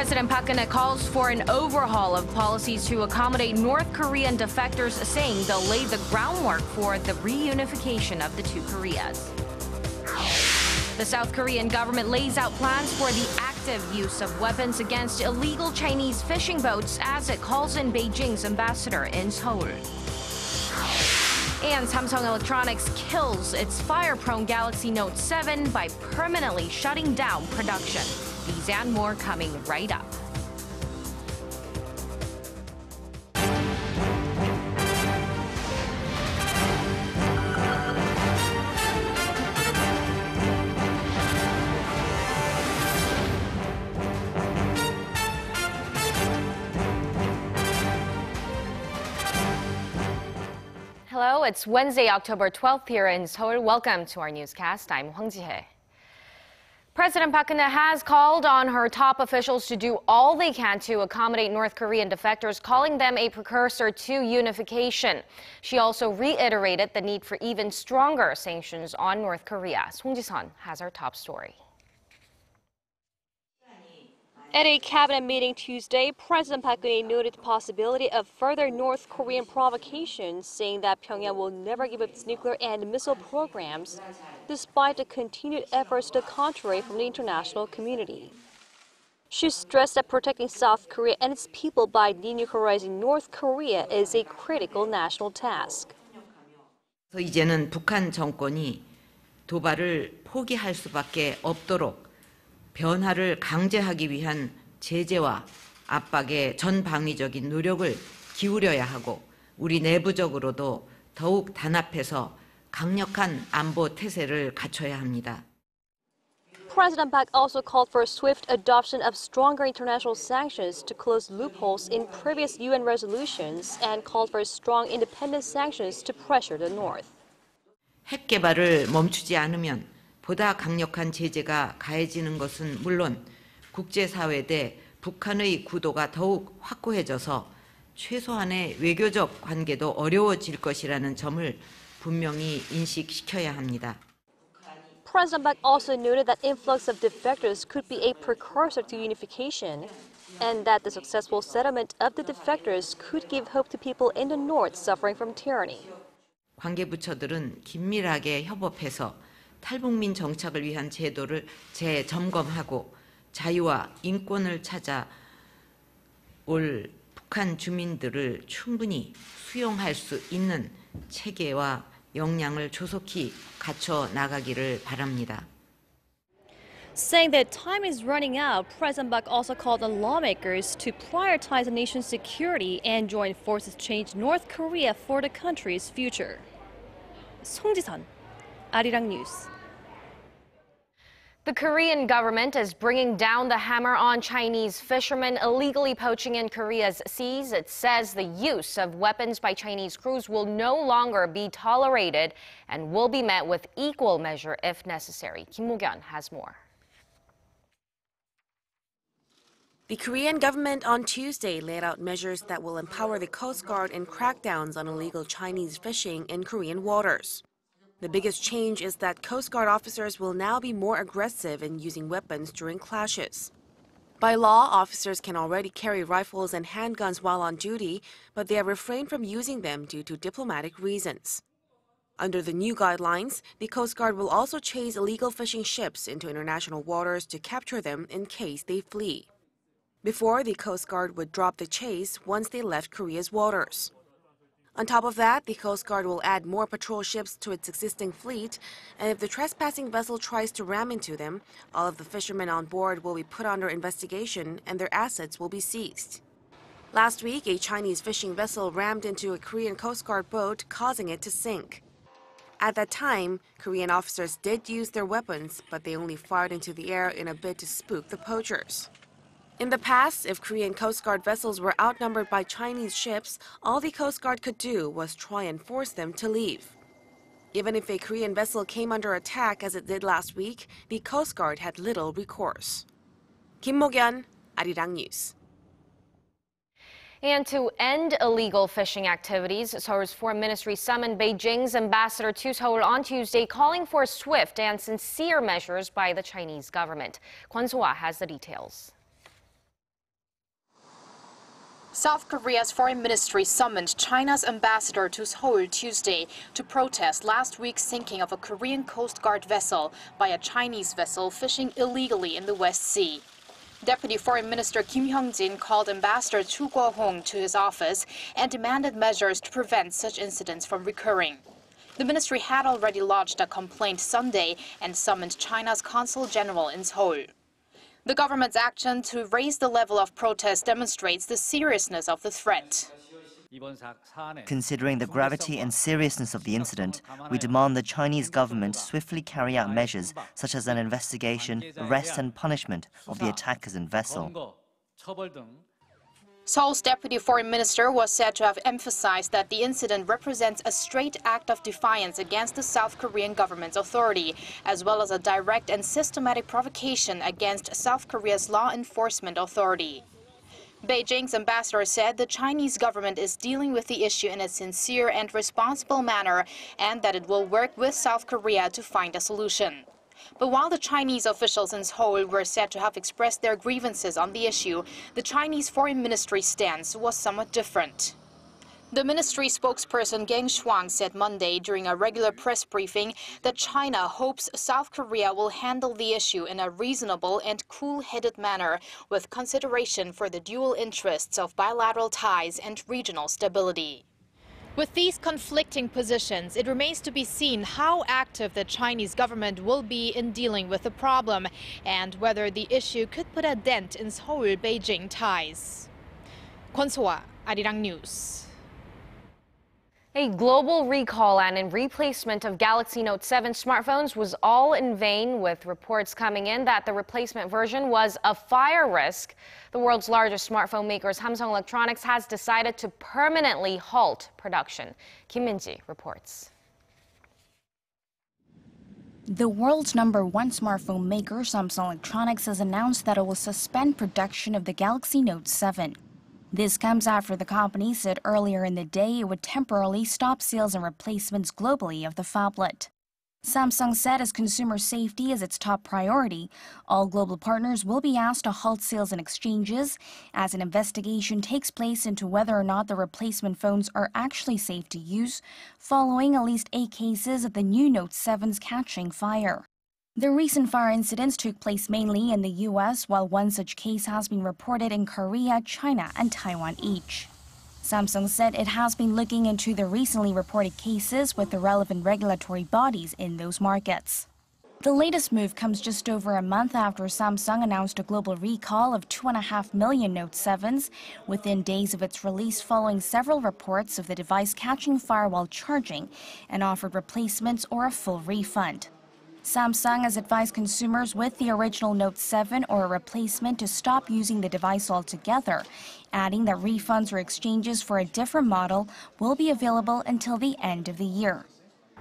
President Park Geunde calls for an overhaul of policies to accommodate North Korean defectors, saying they'll lay the groundwork for the reunification of the two Koreas. The South Korean government lays out plans for the active use of weapons against illegal Chinese fishing boats as it calls in Beijing's ambassador in Seoul. And Samsung Electronics kills its fire-prone Galaxy Note 7 by permanently shutting down production. These and more coming right up. Hello, it's Wednesday, October 12th here in Seoul. Welcome to our newscast. I'm Hwang Ji-hye. President Park Geunde has called on her top officials to do all they can to accommodate North Korean defectors, calling them a precursor to unification. She also reiterated the need for even stronger sanctions on North Korea. Song Ji-sun has our top story. At a cabinet meeting Tuesday, President Park Geunde noted the possibility of further North Korean provocations, saying that Pyongyang will never give up its nuclear and missile programs, despite the continued efforts to the contrary from the international community. She stressed that protecting South Korea and its people by denuclearizing North Korea is a critical national task. 이제는 북한 정권이 도발을 포기할 수밖에 없도록 변화를 강제하기 위한 제재와 압박에 전방위적인 노력을 기울여야 하고 우리 내부적으로도 더욱 단합해서 강력한 안보 태세를 갖춰야 합니다. President Park also called for swift adoption of stronger international sanctions to close loopholes in previous UN resolutions and called for strong independent sanctions to pressure the North. 핵 개발을 멈추지 않으면 보다 강력한 제재가 가해지는 것은 물론 국제사회 대 북한의 구도가 더욱 확고해져서 최소한의 외교적 관계도 어려워질 것이라는 점을 분명히 인식시켜야 합니다. President Park also noted that influx of defectors could be a precursor to unification and that the successful settlement of the defectors could give hope to people in the north suffering from tyranny. 관계부처들은 긴밀하게 협업해서 탈북민 정착을 위한 제도를 재점검하고 자유와 인권을 찾아 올 북한 주민들을 충분히 수용할 수 있는 체계와 역량을 조속히 갖춰 나가기를 바랍니다. Saying that time is running out, President Park also called on lawmakers to prioritize the nation's security and join forces to change North Korea for the country's future. Song Ji-sun, Arirang News. The Korean government is bringing down the hammer on Chinese fishermen illegally poaching in Korea's seas. It says the use of weapons by Chinese crews will no longer be tolerated and will be met with equal measure if necessary. Kim Mo-kyun has more. The Korean government on Tuesday laid out measures that will empower the Coast Guard in crackdowns on illegal Chinese fishing in Korean waters. The biggest change is that Coast Guard officers will now be more aggressive in using weapons during clashes. By law, officers can already carry rifles and handguns while on duty, but they have refrained from using them due to diplomatic reasons. Under the new guidelines, the Coast Guard will also chase illegal fishing ships into international waters to capture them in case they flee. Before, the Coast Guard would drop the chase once they left Korea's waters. On top of that, the Coast Guard will add more patrol ships to its existing fleet, and if the trespassing vessel tries to ram into them, all of the fishermen on board will be put under investigation and their assets will be seized. Last week, a Chinese fishing vessel rammed into a Korean Coast Guard boat, causing it to sink. At that time, Korean officers did use their weapons, but they only fired into the air in a bid to spook the poachers. In the past, if Korean Coast Guard vessels were outnumbered by Chinese ships, all the Coast Guard could do was try and force them to leave. Even if a Korean vessel came under attack as it did last week, the Coast Guard had little recourse. Kim Mo-kyun, Arirang News. And to end illegal fishing activities, Seoul's Foreign Ministry summoned Beijing's ambassador to Seoul on Tuesday, calling for swift and sincere measures by the Chinese government. Kwon So-ah has the details. South Korea's foreign ministry summoned China's ambassador to Seoul Tuesday to protest last week's sinking of a Korean Coast Guard vessel by a Chinese vessel fishing illegally in the West Sea. Deputy Foreign Minister Kim Hyung-jin called Ambassador Chu Guo-hong to his office and demanded measures to prevent such incidents from recurring. The ministry had already lodged a complaint Sunday and summoned China's Consul General in Seoul. The government's action to raise the level of protest demonstrates the seriousness of the threat. Considering the gravity and seriousness of the incident, we demand the Chinese government swiftly carry out measures such as an investigation, arrest and punishment of the attackers and vessel. Seoul's deputy foreign minister was said to have emphasized that the incident represents a straight act of defiance against the South Korean government's authority, as well as a direct and systematic provocation against South Korea's law enforcement authority. Beijing's ambassador said the Chinese government is dealing with the issue in a sincere and responsible manner and that it will work with South Korea to find a solution. But while the Chinese officials in Seoul were said to have expressed their grievances on the issue, the Chinese Foreign Ministry's stance was somewhat different. The ministry spokesperson Geng Shuang said Monday during a regular press briefing that China hopes South Korea will handle the issue in a reasonable and cool-headed manner with consideration for the dual interests of bilateral ties and regional stability. With these conflicting positions, it remains to be seen how active the Chinese government will be in dealing with the problem and whether the issue could put a dent in Seoul-Beijing ties. Kwon So-ah, Arirang News. A global recall and replacement of Galaxy Note 7 smartphones was all in vain, with reports coming in that the replacement version was a fire risk. The world's largest smartphone maker, Samsung Electronics, has decided to permanently halt production. Kim Min-ji reports. The world's #1 smartphone maker, Samsung Electronics, has announced that it will suspend production of the Galaxy Note 7. This comes after the company said earlier in the day it would temporarily stop sales and replacements globally of the phablet. Samsung said as consumer safety is its top priority, all global partners will be asked to halt sales and exchanges as an investigation takes place into whether or not the replacement phones are actually safe to use, following at least 8 cases of the new Note 7s catching fire. The recent fire incidents took place mainly in the U.S., while one such case has been reported in Korea, China, and Taiwan each. Samsung said it has been looking into the recently reported cases with the relevant regulatory bodies in those markets. The latest move comes just over a month after Samsung announced a global recall of 2.5 million Note 7s within days of its release, following several reports of the device catching fire while charging, and offered replacements or a full refund. Samsung has advised consumers with the original Note 7 or a replacement to stop using the device altogether, adding that refunds or exchanges for a different model will be available until the end of the year.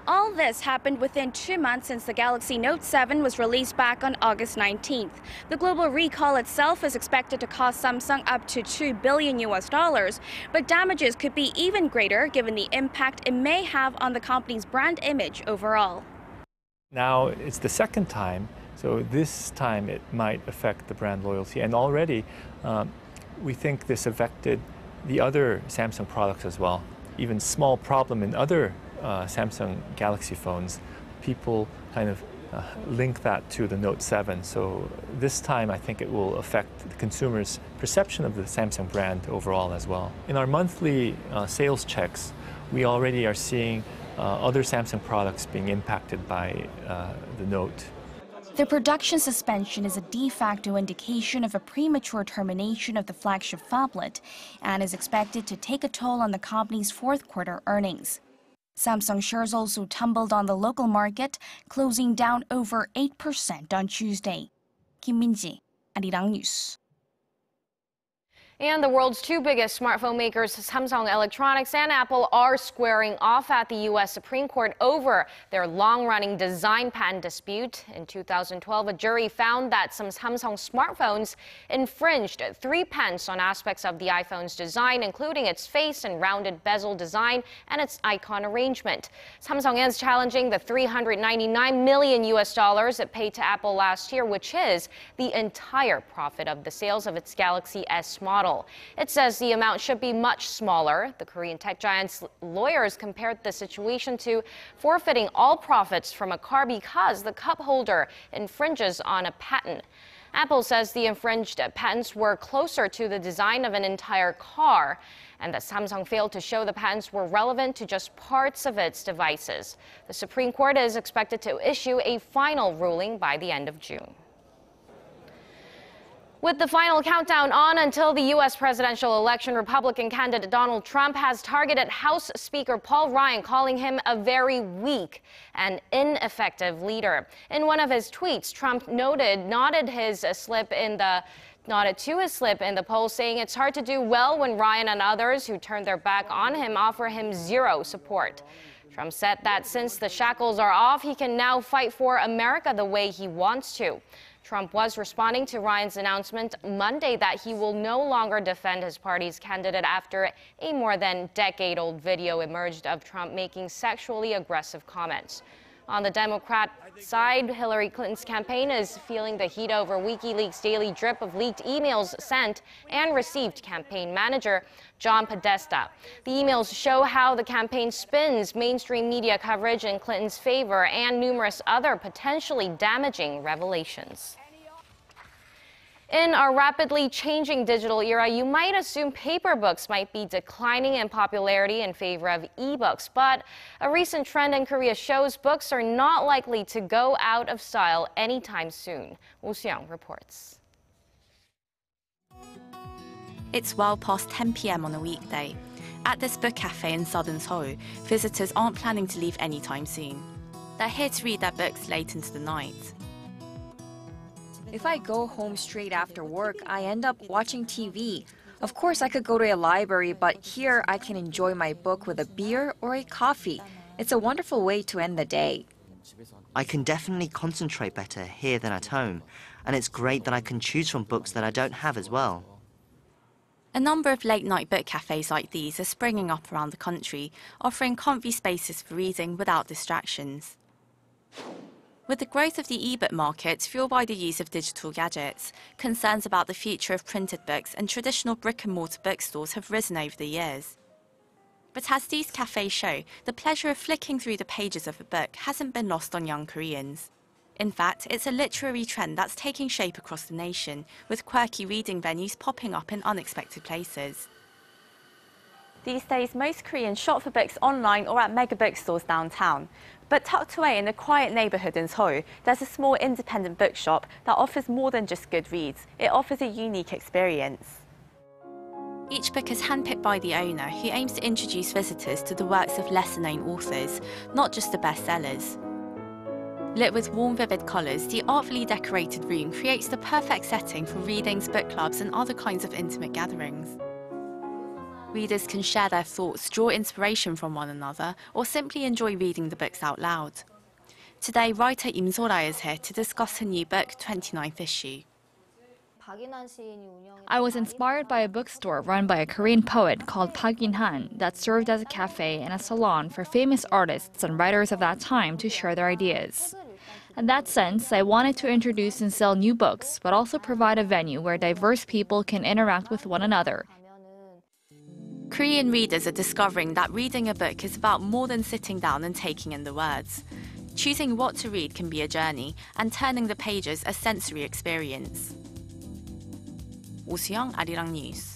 All this happened within 2 months since the Galaxy Note 7 was released back on August 19th. The global recall itself is expected to cost Samsung up to $2 billion, but damages could be even greater given the impact it may have on the company's brand image overall. Now it's the second time, so this time it might affect the brand loyalty. And already we think this affected the other Samsung products as well. Even small problem in other Samsung Galaxy phones, people kind of link that to the Note 7. So this time I think it will affect the consumers' perception of the Samsung brand overall as well. In our monthly sales checks, we already are seeing other Samsung products being impacted by the Note. The production suspension is a de facto indication of a premature termination of the flagship phablet and is expected to take a toll on the company's fourth quarter earnings. Samsung shares also tumbled on the local market, closing down over 8% on Tuesday. Kim Min-ji, Arirang News. And the world's 2 biggest smartphone makers, Samsung Electronics and Apple, are squaring off at the U.S. Supreme Court over their long-running design patent dispute. In 2012, a jury found that some Samsung smartphones infringed 3 patents on aspects of the iPhone's design, including its face and rounded bezel design and its icon arrangement. Samsung is challenging the $399 million it paid to Apple last year, which is the entire profit of the sales of its Galaxy S model. model. It says the amount should be much smaller. The Korean tech giant's lawyers compared the situation to forfeiting all profits from a car because the cup holder infringes on a patent. Apple says the infringed patents were closer to the design of an entire car, and that Samsung failed to show the patents were relevant to just parts of its devices. The Supreme Court is expected to issue a final ruling by the end of June. With the final countdown on until the U.S. presidential election, Republican candidate Donald Trump has targeted House Speaker Paul Ryan, calling him a very weak and ineffective leader. In one of his tweets, Trump nodded to his slip in the poll, saying it's hard to do well when Ryan and others who turned their back on him offer him zero support. Trump said that since the shackles are off, he can now fight for America the way he wants to. Trump was responding to Ryan's announcement Monday that he will no longer defend his party's candidate after a more than decade-old video emerged of Trump making sexually aggressive comments. On the Democrat side, Hillary Clinton's campaign is feeling the heat over WikiLeaks' daily drip of leaked emails sent and received campaign manager John Podesta. The emails show how the campaign spins mainstream media coverage in Clinton's favor and numerous other potentially damaging revelations. In our rapidly changing digital era, you might assume paper books might be declining in popularity in favor of e-books, but a recent trend in Korea shows books are not likely to go out of style anytime soon. Oh Soo-young reports. It's well past 10 p.m. on a weekday. At this book cafe in southern Seoul, visitors aren't planning to leave anytime soon. They're here to read their books late into the night. If I go home straight after work, I end up watching TV. Of course, I could go to a library, but here I can enjoy my book with a beer or a coffee. It's a wonderful way to end the day. I can definitely concentrate better here than at home, and it's great that I can choose from books that I don't have as well. A number of late-night book cafes like these are springing up around the country, offering comfy spaces for reading without distractions. With the growth of the e-book market fueled by the use of digital gadgets, concerns about the future of printed books and traditional brick-and-mortar bookstores have risen over the years. But as these cafes show, the pleasure of flicking through the pages of a book hasn't been lost on young Koreans. In fact, it's a literary trend that's taking shape across the nation, with quirky reading venues popping up in unexpected places. These days, most Koreans shop for books online or at mega bookstores downtown. But tucked away in a quiet neighborhood in Seoul, there's a small independent bookshop that offers more than just good reads. It offers a unique experience. Each book is handpicked by the owner, who aims to introduce visitors to the works of lesser-known authors, not just the bestsellers. Lit with warm, vivid colours, the artfully decorated room creates the perfect setting for readings, book clubs and other kinds of intimate gatherings. Readers can share their thoughts, draw inspiration from one another, or simply enjoy reading the books out loud. Today, writer Im So-ra is here to discuss her new book, 29th issue. I was inspired by a bookstore run by a Korean poet called Park Geunde that served as a cafe and a salon for famous artists and writers of that time to share their ideas. In that sense, I wanted to introduce and sell new books, but also provide a venue where diverse people can interact with one another. Korean readers are discovering that reading a book is about more than sitting down and taking in the words. Choosing what to read can be a journey, and turning the pages a sensory experience. Oh Soo-young, Arirang News.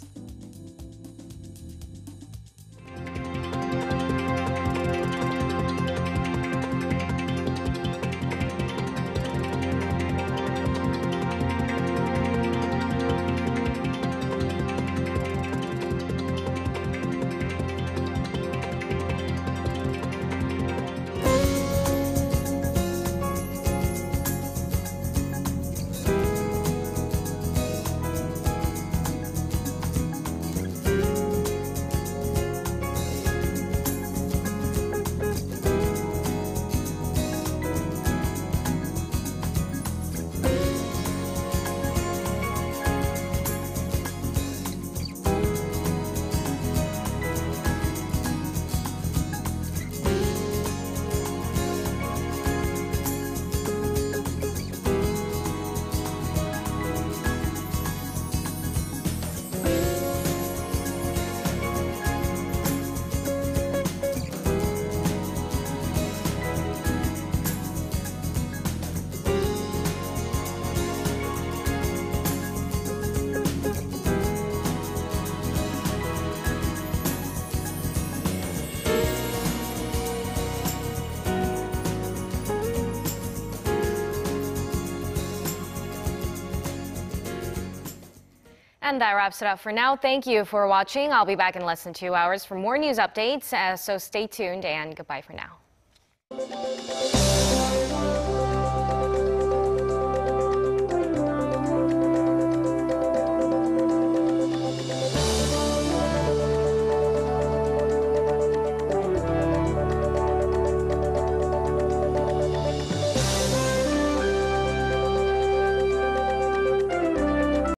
And that wraps it up for now. Thank you for watching. I'll be back in less than 2 hours for more news updates, so stay tuned and goodbye for now.